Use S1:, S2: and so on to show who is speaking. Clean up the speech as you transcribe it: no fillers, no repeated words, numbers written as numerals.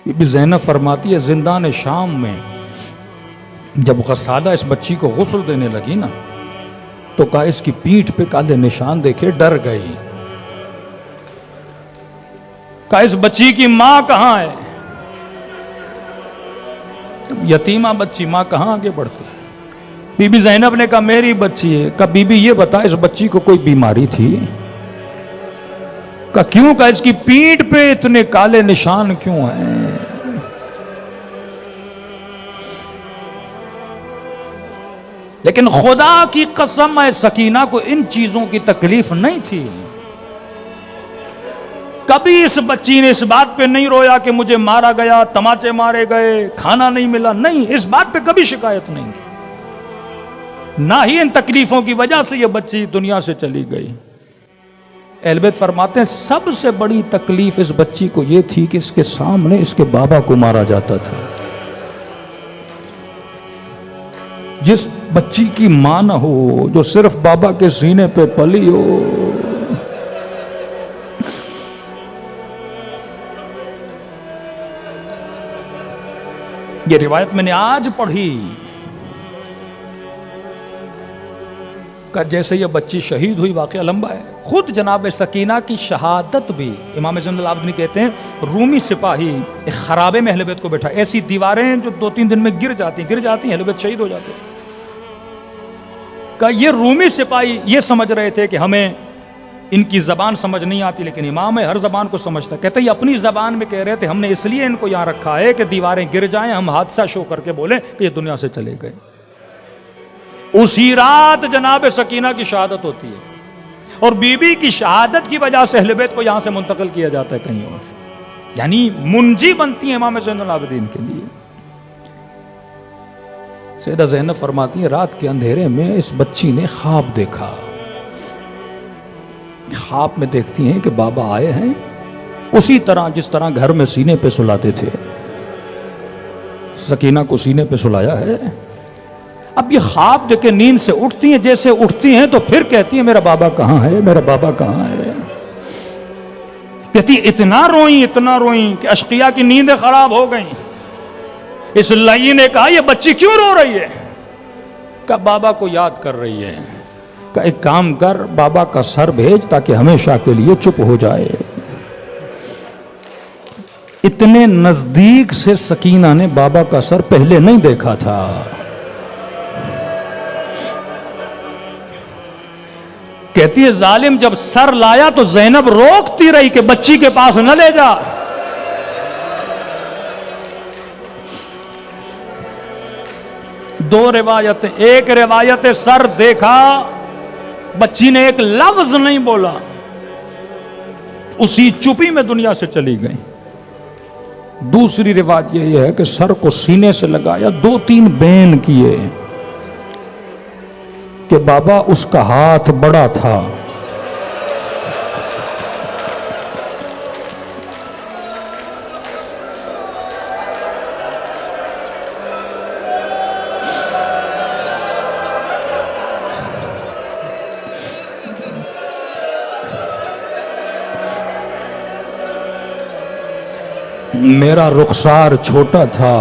S1: Be be زینب فرماتی ہے زندان شام میں جب غسالہ اس بچی کو غسل دینے لگی نا تو کہا اس کی پیٹھ پہ کالے نشان دیکھے ڈر گئی. کہا اس بچی کی ماں کہاں ہے؟ یتیمہ بچی، ماں کہاں آگے بڑھتی ہے؟ بی بی زینب نے کہا میری بچی ہے. کہا بی بی یہ بتا اس بچی کو کوئی بیماری تھی؟ کہا کیوں؟ کہا اس کی پیٹھ پہ اتنے کالے نشان کیوں ہیں؟ لیکن خدا کی قسم ہے سکینہ کو ان چیزوں کی تکلیف نہیں تھی. کبھی اس بچی نے اس بات پہ نہیں رویا کہ مجھے مارا گیا، تماچے مارے گئے، کھانا نہیں ملا. نہیں، اس بات پہ کبھی شکایت نہیں کی. نہ ہی ان تکلیفوں کی وجہ سے یہ بچی دنیا سے چلی گئی. اہل بیت فرماتے ہیں سب سے بڑی تکلیف اس بچی کو یہ تھی کہ اس کے سامنے اس کے بابا کو مارا جاتا تھا. جس بچی کی ماں نہ ہو، جو صرف بابا کے سینے پہ پلی ہو، یہ روایت میں نے آج پڑھی کہ جیسے یہ بچی شہید ہوئی، واقعہ لمبا ہے. خود جناب سکینہ کی شہادت بھی امام زین العابدین کہتے ہیں رومی سپاہی ایک خرابے میں اہل بیت کو بیٹھا، ایسی دیواریں جو 2-3 دن میں گر جاتی ہیں، اہل بیت شہید ہو جاتے ہیں. کہ یہ رومی سپاہی یہ سمجھ رہے تھے کہ ہمیں ان کی زبان سمجھ نہیں آتی، لیکن امام ہے ہر زبان کو سمجھتا. کہتے ہیں یہ اپنی زبان میں کہہ رہے تھے ہم نے اس لیے ان کو یہاں رکھا ہے کہ دیواریں گر جائیں، ہم حادثہ شو کر کے بولیں کہ یہ دنیا سے چلے گئے. اسی رات جناب سکینہ کی شہادت ہوتی ہے اور بی بی کی شہادت کی وجہ سے اہل بیت کو یہاں سے منتقل کیا جاتا ہے کہیں اور. یعنی منجی بنتی ہیں امام زین العابدین کے لیے. سیدہ زینب فرماتی ہیں رات کے اندھیرے میں اس بچی نے خواب دیکھا. خواب میں دیکھتی ہیں کہ بابا آئے ہیں اسی طرح جس طرح گھر میں سینے پہ سلاتے تھے. سکینہ کو سینے پہ سلایا ہے. اب یہ خواب دیکھ کے نیند سے اٹھتی ہیں، جیسے اٹھتی ہیں تو پھر کہتی ہیں میرا بابا کہاں ہے، میرا بابا کہاں ہے. کہتی اتنا روئیں کہ اشقیاء کی نیندیں خراب ہو گئیں. اس لئی نے کہا یہ بچی کیوں رو رہی ہے؟ کہ بابا کو یاد کر رہی ہے. کہ ایک کام کر، بابا کا سر بھیج تاکہ ہمیشہ کے لیے چپ ہو جائے. اتنے نزدیک سے سکینہ نے بابا کا سر پہلے نہیں دیکھا تھا. کہتی ہے ظالم جب سر لایا تو زینب روکتی رہی کہ بچی کے پاس نہ لے جا. دو روایتیں، ایک روایت سر دیکھا، بچی نے ایک لفظ نہیں بولا، اسی چپی میں دنیا سے چلی گئی. دوسری روایت یہ ہے کہ سر کو سینے سے لگایا، 2-3 بین کیے کہ بابا اس کا ہاتھ بڑا تھا. میرا رخسار چھوٹا تھا